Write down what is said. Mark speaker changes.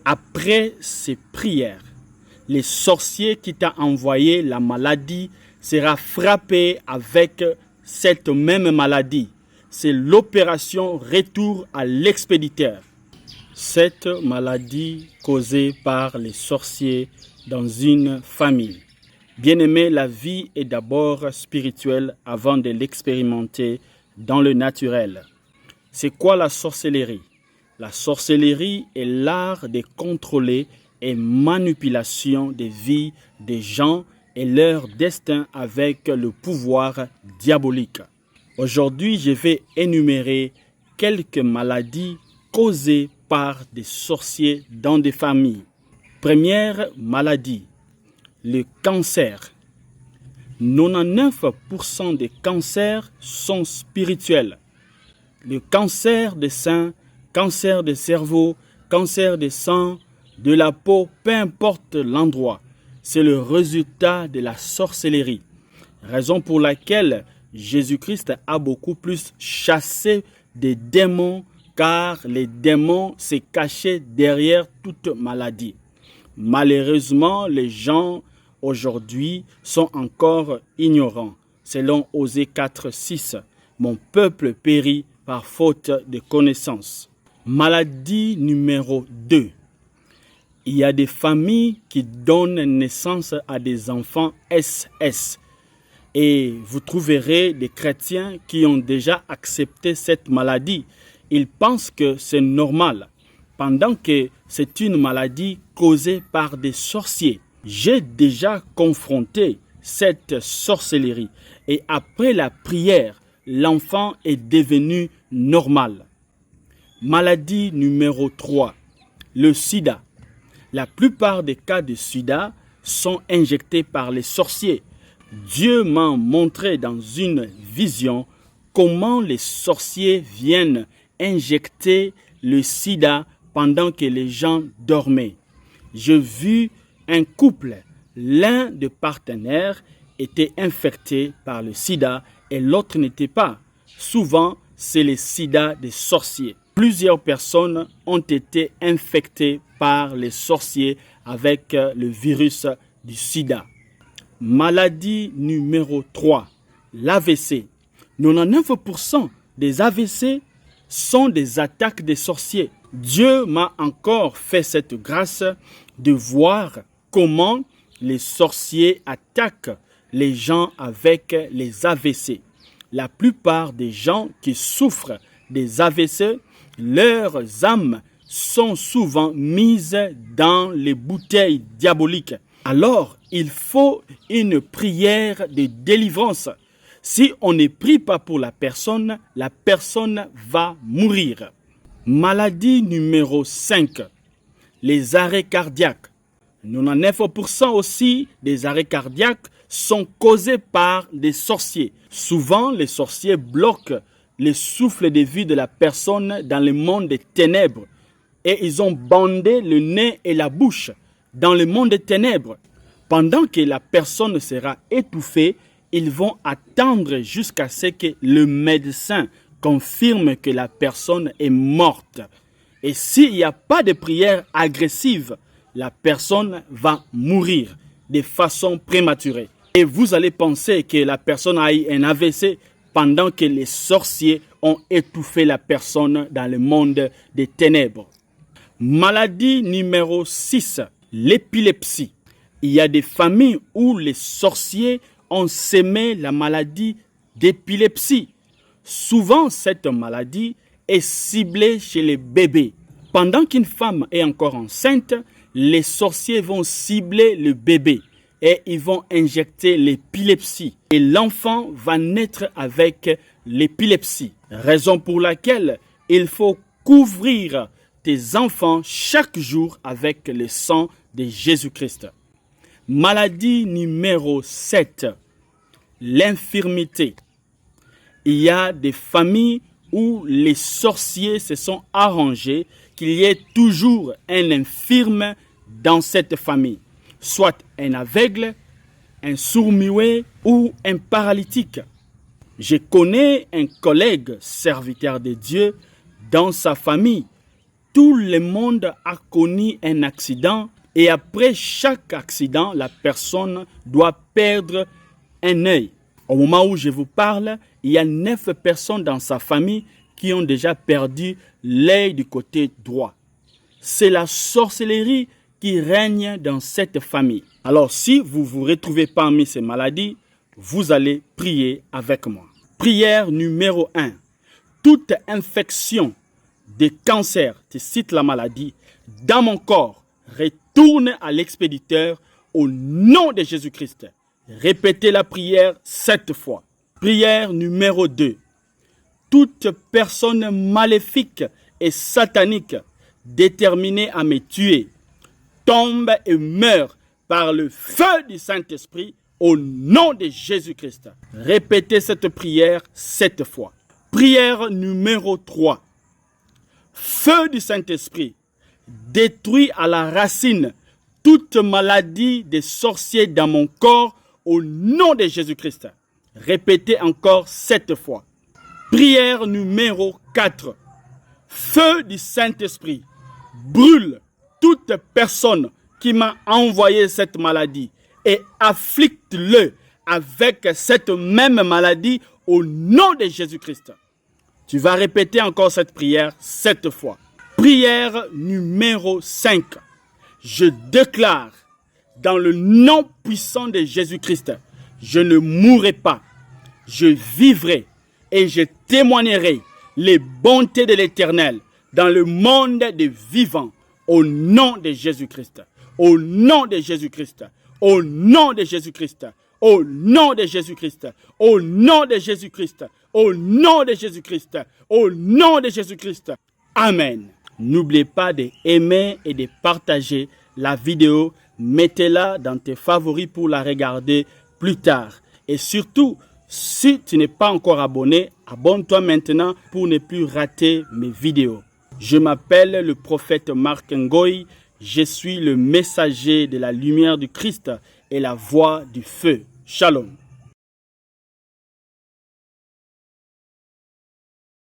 Speaker 1: Après ces prières, le sorcier qui t'a envoyé la maladie sera frappé avec cette même maladie. C'est l'opération retour à l'expéditeur. Cette maladie causée par les sorciers dans une famille. Bien-aimé, la vie est d'abord spirituelle avant de l'expérimenter dans le naturel. C'est quoi la sorcellerie? La sorcellerie est l'art de contrôler et manipulation des vies des gens et leur destin avec le pouvoir diabolique. Aujourd'hui, je vais énumérer quelques maladies causées par des sorciers dans des familles. Première maladie, le cancer. 99% des cancers sont spirituels. Le cancer des seins, cancer des cerveaux, cancer des sang, de la peau, peu importe l'endroit, c'est le résultat de la sorcellerie. Raison pour laquelle Jésus-Christ a beaucoup plus chassé des démons, car les démons se cachaient derrière toute maladie. Malheureusement, les gens aujourd'hui sont encore ignorants. Selon Osée 4:6, mon peuple périt par faute de connaissance. Maladie numéro 2. Il y a des familles qui donnent naissance à des enfants SS. Et vous trouverez des chrétiens qui ont déjà accepté cette maladie. Ils pensent que c'est normal, pendant que c'est une maladie causée par des sorciers. J'ai déjà confronté cette sorcellerie et après la prière, l'enfant est devenu normal. Maladie numéro 3, le sida. La plupart des cas de sida sont injectés par les sorciers. Dieu m'a montré dans une vision comment les sorciers viennent injecter le sida pendant que les gens dormaient. J'ai vu un couple, l'un des partenaires était infecté par le sida et l'autre n'était pas. Souvent, c'est le sida des sorciers. Plusieurs personnes ont été infectées par les sorciers avec le virus du sida. Maladie numéro 3, l'AVC. 99% des AVC sont des attaques des sorciers. Dieu m'a encore fait cette grâce de voir comment les sorciers attaquent les gens avec les AVC. La plupart des gens qui souffrent des AVC, leurs âmes sont souvent mises dans les bouteilles diaboliques. Alors, il faut une prière de délivrance. Si on ne prie pas pour la personne va mourir. Maladie numéro 5, les arrêts cardiaques. 99% aussi des arrêts cardiaques sont causés par des sorciers. Souvent, les sorciers bloquent le souffle de vie de la personne dans le monde des ténèbres et ils ont bandé le nez et la bouche dans le monde des ténèbres. Pendant que la personne sera étouffée, ils vont attendre jusqu'à ce que le médecin confirme que la personne est morte. Et s'il n'y a pas de prière agressive, la personne va mourir de façon prématurée. Et vous allez penser que la personne a eu un AVC pendant que les sorciers ont étouffé la personne dans le monde des ténèbres. Maladie numéro 6, l'épilepsie. Il y a des familles où les sorciers ont sémé la maladie d'épilepsie. Souvent, cette maladie est ciblée chez les bébés. Pendant qu'une femme est encore enceinte, les sorciers vont cibler le bébé et ils vont injecter l'épilepsie. Et l'enfant va naître avec l'épilepsie. Raison pour laquelle il faut couvrir tes enfants chaque jour avec le sang de Jésus-Christ. Maladie numéro 7, l'infirmité. Il y a des familles où les sorciers se sont arrangés qu'il y ait toujours un infirme dans cette famille, soit un aveugle, un sourd-muet ou un paralytique. Je connais un collègue serviteur de Dieu dans sa famille. tout le monde a connu un accident et après chaque accident, la personne doit perdre un œil. Au moment où je vous parle, il y a 9 personnes dans sa famille qui ont déjà perdu l'œil du côté droit. C'est la sorcellerie qui règne dans cette famille. Alors si vous vous retrouvez parmi ces maladies, vous allez prier avec moi. Prière numéro 1. Toute infection de cancer, tu cites la maladie, dans mon corps, retourne à l'expéditeur au nom de Jésus-Christ. Répétez la prière 7 fois. Prière numéro 2. Toute personne maléfique et satanique déterminée à me tuer tombe et meurt par le feu du Saint-Esprit au nom de Jésus-Christ. Répétez cette prière 7 fois. Prière numéro 3. Feu du Saint-Esprit, détruis à la racine toute maladie des sorciers dans mon corps au nom de Jésus-Christ. Répétez encore 7 fois. Prière numéro 4. Feu du Saint-Esprit, brûle toute personne qui m'a envoyé cette maladie et afflicte-le avec cette même maladie au nom de Jésus-Christ. Tu vas répéter encore cette prière 7 fois. Prière numéro 5. Je déclare dans le nom puissant de Jésus-Christ, je ne mourrai pas, je vivrai et je témoignerai les bontés de l'Éternel dans le monde des vivants au nom de Jésus-Christ. Au nom de Jésus-Christ. Au nom de Jésus-Christ. Au nom de Jésus-Christ. Au nom de Jésus-Christ. Au nom de Jésus-Christ. Au nom de Jésus-Christ. Amen. N'oubliez pas d'aimer et de partager la vidéo. Mettez-la dans tes favoris pour la regarder plus tard. Et surtout, si tu n'es pas encore abonné, abonne-toi maintenant pour ne plus rater mes vidéos. Je m'appelle le prophète Marc Ngoy. Je suis le messager de la lumière du Christ et la voix du feu. Shalom.